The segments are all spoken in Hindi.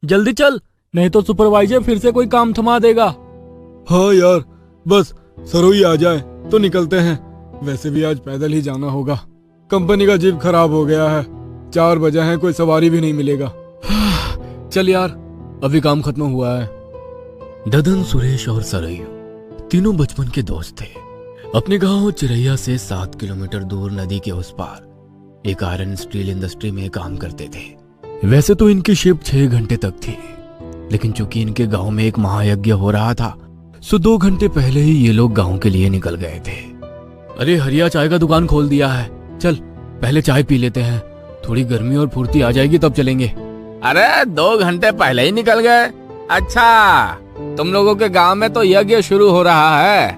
जल्दी चल, नहीं तो सुपरवाइजर फिर से कोई काम थमा देगा। हाँ यार, बस सरोई आ जाए तो निकलते हैं। वैसे भी आज पैदल ही जाना होगा। कंपनी का जीप खराब हो गया है, 4 बजे हैं, कोई सवारी भी नहीं मिलेगा। चल यार, अभी काम खत्म हुआ है। ददन, सुरेश और सरयू तीनों बचपन के दोस्त थे। अपने गांव चिरैया से 7 किलोमीटर दूर नदी के उस पार एक आयरन स्टील इंडस्ट्री में काम करते थे। वैसे तो इनकी शिफ्ट 6 घंटे तक थी, लेकिन चूंकि इनके गांव में एक महायज्ञ हो रहा था, सो 2 घंटे पहले ही ये लोग गांव के लिए निकल गए थे। अरे हरिया चाय का दुकान खोल दिया है, चल पहले चाय पी लेते हैं, थोड़ी गर्मी और फुर्ती आ जाएगी तब चलेंगे। अरे 2 घंटे पहले ही निकल गए? अच्छा, तुम लोगों के गांव में तो यज्ञ शुरू हो रहा है,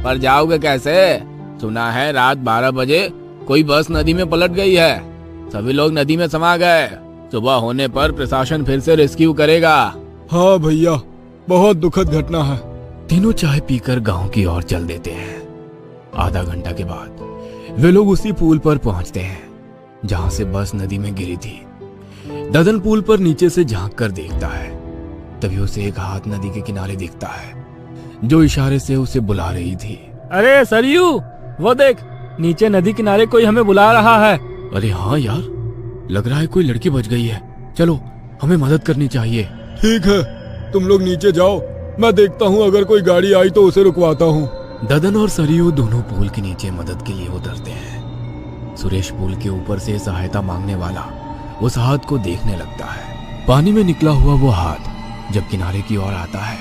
पर जाओगे कैसे? सुना है रात 12 बजे कोई बस नदी में पलट गई है, सभी लोग नदी में समा गए। सुबह होने पर प्रशासन फिर से रेस्क्यू करेगा। हाँ भैया, बहुत दुखद घटना है। तीनों चाय पीकर गांव की ओर चल देते हैं। आधा घंटा के बाद वे लोग उसी पुल पर पहुंचते हैं जहां से बस नदी में गिरी थी। ददन पुल पर नीचे से झांक कर देखता है, तभी उसे एक हाथ नदी के किनारे दिखता है जो इशारे से उसे बुला रही थी। अरे सरयू, वो देख, नीचे नदी किनारे कोई हमें बुला रहा है। अरे हाँ यार, लग रहा है कोई लड़की बच गई है। चलो, हमें मदद करनी चाहिए। ठीक है, तुम लोग नीचे जाओ, मैं देखता हूँ, अगर कोई गाड़ी आई तो उसे रुकवाता हूँ। ददन और सरयू दोनों पुल के नीचे मदद के लिए उतरते हैं। सुरेश पुल के ऊपर से सहायता मांगने वाला उस हाथ को देखने लगता है। पानी में निकला हुआ वो हाथ जब किनारे की ओर आता है,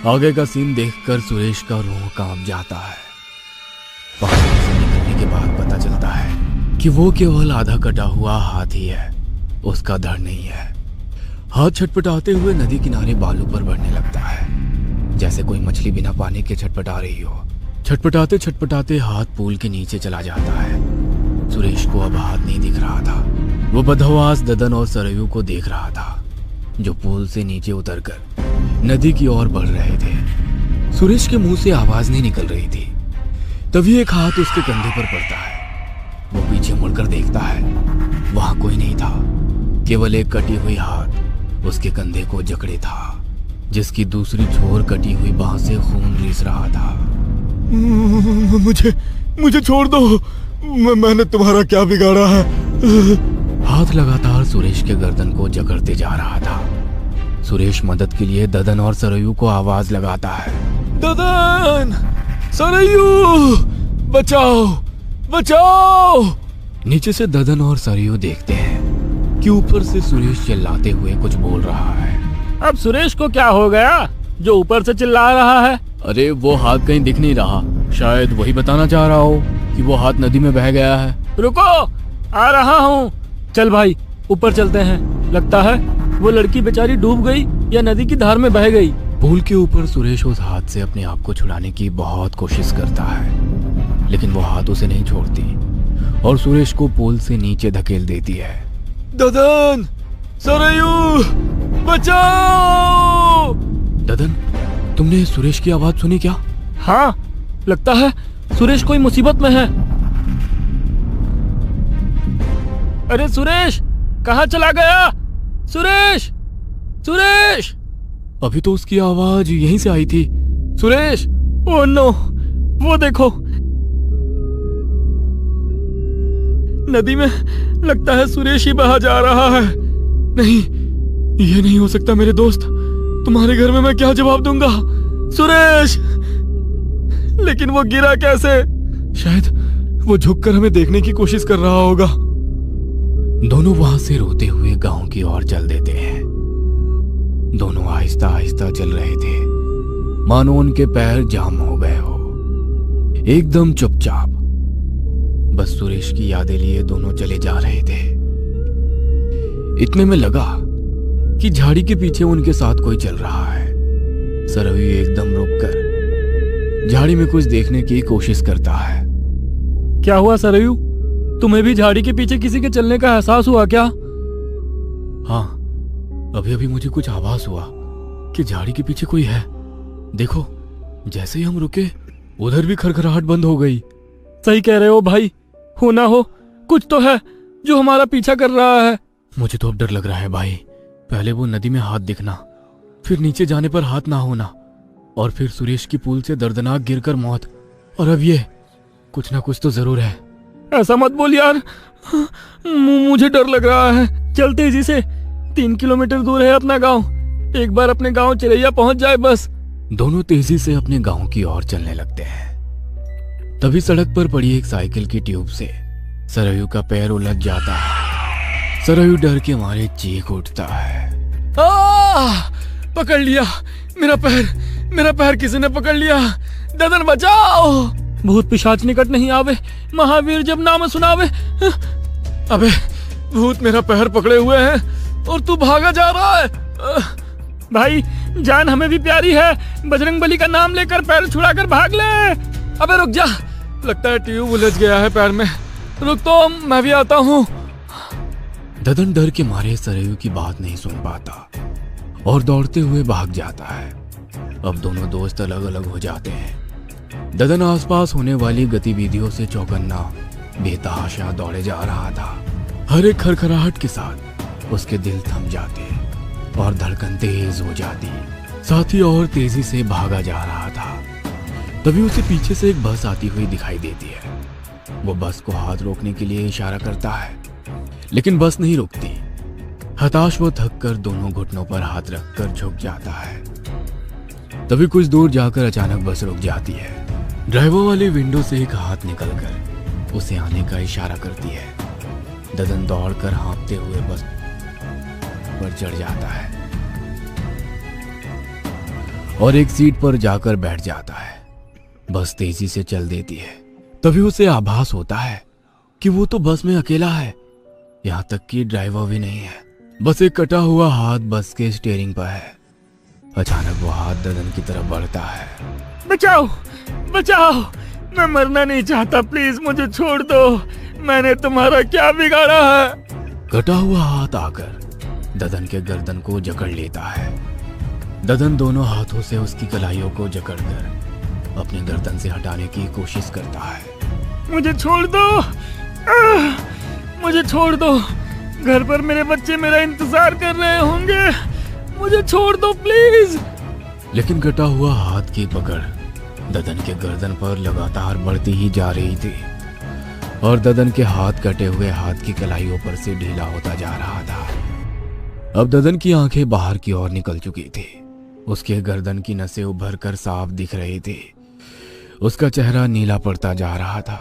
आगे का सीन देखकर सुरेश का रूह कांप जाता है। पानी से निकलने के बाद पता चलता है कि वो केवल आधा कटा हुआ हाथ ही है, उसका धड़ नहीं है। हाथ छटपटाते हुए नदी किनारे बालू पर बढ़ने लगता है, जैसे कोई मछली बिना पानी के छटपटा रही हो। छटपटाते छटपटाते हाथ पुल के नीचे चला जाता है। सुरेश को अब हाथ नहीं दिख रहा था। वो बदहवास ददन और सरयू को देख रहा था, जो पुल से नीचे उतरकर नदी की ओर बढ़ रहे थे। सुरेश के मुंह से आवाज नहीं निकल रही थी। तभी एक हाथ उसके कंधे पर पड़ता है। वो पीछे मुड़कर देखता है, वहां कोई नहीं था, केवल एक कटी हुई हाथ उसके कंधे को जकड़े था, जिसकी दूसरी छोर कटी हुई बांह से खून रिस रहा था। मुझे छोड़ दो, मैंने तुम्हारा क्या बिगाड़ा है? हाथ लगातार सुरेश के गर्दन को जकड़ते जा रहा था। सुरेश मदद के लिए ददन और सरयू को आवाज लगाता है। ददन, सरयू, बचाओ, बचाओ। नीचे से ददन और सरयू देखते हैं कि ऊपर से सुरेश चिल्लाते हुए कुछ बोल रहा है। अब सुरेश को क्या हो गया जो ऊपर से चिल्ला रहा है? अरे वो हाथ कहीं दिख नहीं रहा, शायद वही बताना चाह रहा हो कि वो हाथ नदी में बह गया है। रुको, आ रहा हूँ। चल भाई, ऊपर चलते हैं। लगता है वो लड़की बेचारी डूब गई या नदी की धार में बह गई। पुल के ऊपर सुरेश उस हाथ से अपने आप को छुड़ाने की बहुत कोशिश करता है, लेकिन वो हाथ उसे नहीं छोड़ती और सुरेश को पुल से नीचे धकेल देती है। ददन, सरयू, बचाओ। ददन, तुमने सुरेश की आवाज सुनी क्या? हाँ, लगता है सुरेश कोई मुसीबत में है। अरे सुरेश, कहाँ चला गया? सुरेश, सुरेश! अभी तो उसकी आवाज यहीं से आई थी। सुरेश! ओह नो, वो देखो, नदी में लगता है सुरेश ही बहा जा रहा है। नहीं, ये नहीं हो सकता मेरे दोस्त, तुम्हारे घर में मैं क्या जवाब दूंगा? सुरेश! लेकिन वो गिरा कैसे? शायद वो झुककर हमें देखने की कोशिश कर रहा होगा। दोनों वहां से रोते हुए गांव की ओर चल देते हैं। दोनों आहिस्ता आहिस्ता चल रहे थे, मानो उनके पैर जाम हो गए हो, एकदम चुपचाप। बस सुरेश की यादें लिए दोनों चले जा रहे थे। इतने में लगा कि झाड़ी के पीछे उनके साथ कोई चल रहा है। सरयू एकदम रुककर झाड़ी में कुछ देखने की कोशिश करता है। क्या हुआ सरयू, तुम्हें भी झाड़ी के पीछे किसी के चलने का एहसास हुआ क्या? हाँ, अभी अभी मुझे कुछ आवाज हुआ कि झाड़ी के पीछे कोई है। देखो, जैसे ही हम रुके उधर भी खरखराहट बंद हो गई। सही कह रहे हो भाई, हो ना हो कुछ तो है जो हमारा पीछा कर रहा है। मुझे तो अब डर लग रहा है भाई, पहले वो नदी में हाथ दिखना, फिर नीचे जाने पर हाथ ना होना, और फिर सुरेश की पुल से दर्दनाक गिरकर मौत, और अब ये कुछ ना कुछ तो जरूर है। ऐसा मत बोल यार, मुझे डर लग रहा है। चल तेजी से, 3 किलोमीटर दूर है अपना गांव। एक बार अपने गांव चिरैया पहुंच जाए बस। दोनों तेजी से अपने गांव की ओर चलने लगते हैं। तभी सड़क पर पड़ी एक साइकिल की ट्यूब से सरयू का पैर उलझ जाता है। सरयू डर के मारे चीख उठता है। पकड़ लिया, मेरा पैर किसी ने पकड़ लिया। ददन बचाओ। भूत पिशाच निकट नहीं आवे, महावीर जब नाम सुनावे। अबे भूत मेरा पैर पकड़े हुए हैं और तू भागा जा रहा है। भाई जान हमें भी प्यारी है, बजरंगबली का नाम लेकर पैर छुड़ाकर भाग ले। अबे रुक जा, लगता है ट्यूब उलझ गया है पैर में। रुक तो, मैं भी आता हूँ। ददन डर के मारे सरयू की बात नहीं सुन पाता और दौड़ते हुए भाग जाता है। अब दोनों दोस्त अलग अलग हो जाते हैं। ददन आसपास होने वाली गतिविधियों से चौकन्ना बेतहाशा दौड़े जा रहा था। हर एक खरखराहट के साथ उसके दिल थम जाते और धड़कन तेज हो जाती, साथ ही और तेजी से भागा जा रहा था। तभी उसे पीछे से एक बस आती हुई दिखाई देती है। वो बस को हाथ रोकने के लिए इशारा करता है, लेकिन बस नहीं रुकती। हताश वो थक कर दोनों घुटनों पर हाथ रखकर झुक जाता है। तभी कुछ दूर जाकर अचानक बस रुक जाती है। ड्राइवर वाली विंडो से एक हाथ निकलकर उसे आने का इशारा करती है। ददन दौड़कर हाँफते हुए बस पर चढ़ जाता है और एक सीट पर जाकर बैठ जाता है। बस तेजी से चल देती है। तभी उसे आभास होता है कि वो तो बस में अकेला है, यहाँ तक कि ड्राइवर भी नहीं है। बस एक कटा हुआ हाथ बस के स्टीयरिंग पर है। अचानक वो हाथ ददन की तरफ बढ़ता है। बचाओ बचाओ, मैं मरना नहीं चाहता, प्लीज मुझे छोड़ दो। मैंने तुम्हारा क्या बिगाड़ा है। कटा हुआ हाथ आकर ददन के गर्दन को जकड़ लेता है। ददन दोनों हाथों से उसकी कलाइयों को जकड़कर अपनी गर्दन से हटाने की कोशिश करता है। मुझे छोड़ दो, मुझे छोड़ दो। घर पर मेरे बच्चे मेरा इंतजार कर रहे होंगे। मुझे छोड़ दो प्लीज। लेकिन कटा हुआ हाथ की पकड़ ददन के गर्दन पर लगातार बढ़ती ही जा रही थी और ददन के हाथ कटे हुए हाथ की कलाइयों पर से ढीला होता जा रहा था। अब ददन की आंखें बाहर की ओर निकल चुकी थी। उसके गर्दन की नसें उभर कर साफ दिख रही थी। उसका चेहरा नीला पड़ता जा रहा था।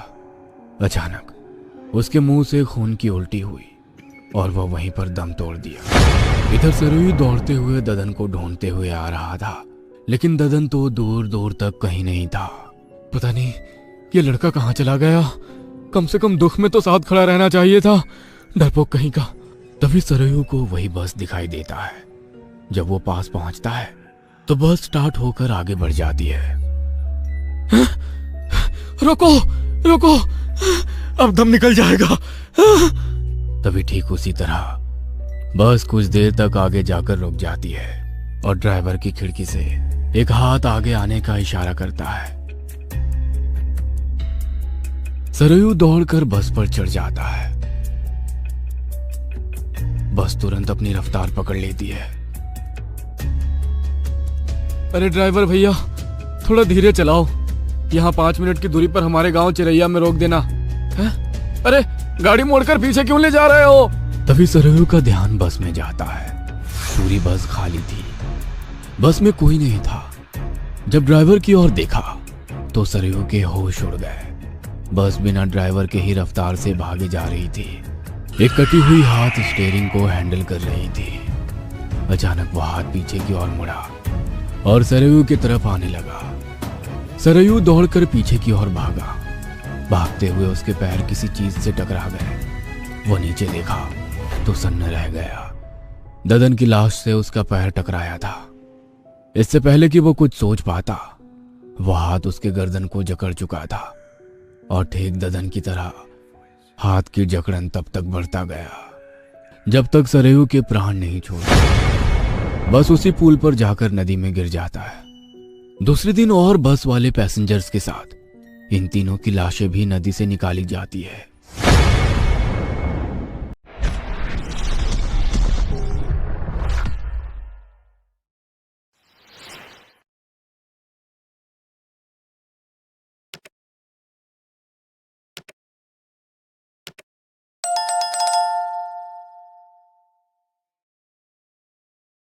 अचानक उसके मुंह से खून की उल्टी हुई और वह वहीं पर दम तोड़ दिया। इधर सरयू दौड़ते हुए ददन को ढूंढते हुए आ रहा था, लेकिन ददन तो दूर दूर तक कहीं नहीं था। पता नहीं ये लड़का कहाँ चला गया। कम से कम दुख में तो साथ खड़ा रहना चाहिए था, डरपोक कहीं का। तभी सरयू को वही बस दिखाई देता है। जब वो पास पहुंचता है तो बस स्टार्ट होकर आगे बढ़ जाती है। रोको रोको, अब दम निकल जाएगा। तभी ठीक उसी तरह बस कुछ देर तक आगे जाकर रुक जाती है और ड्राइवर की खिड़की से एक हाथ आगे आने का इशारा करता है। सरयू दौड़कर बस पर चढ़ जाता है। बस तुरंत अपनी रफ्तार पकड़ लेती है। अरे ड्राइवर भैया, थोड़ा धीरे चलाओ। यहाँ 5 मिनट की दूरी पर हमारे गांव चिरैया में रोक देना है। अरे गाड़ी मोड़कर पीछे क्यों ले जा रहे हो। तभी सरयू का ध्यान बस में जाता है। पूरी बस खाली थी, बस में कोई नहीं था। जब ड्राइवर की ओर देखा तो सरयू के होश उड़ गए। बस बिना ड्राइवर के ही रफ्तार से भागे जा रही थी। एक कटी हुई हाथ स्टीयरिंग को हैंडल कर रही थी। अचानक वह हाथ पीछे की ओर मुड़ा और सरयू की तरफ आने लगा। सरयू दौड़कर पीछे की ओर भागा। भागते हुए उसके पैर किसी चीज से टकरा गए। वो नीचे देखा तो सन्न रह गया। ददन की लाश से उसका पैर टकराया था। इससे पहले कि वो कुछ सोच पाता, वह हाथ उसके गर्दन को जकड़ चुका था और ठीक ददन की तरह हाथ की जकड़न तब तक बढ़ता गया जब तक सरयू के प्राण नहीं छोड़े। बस उसी पुल पर जाकर नदी में गिर जाता है। दूसरे दिन और बस वाले पैसेंजर्स के साथ इन तीनों की लाशें भी नदी से निकाली जाती है।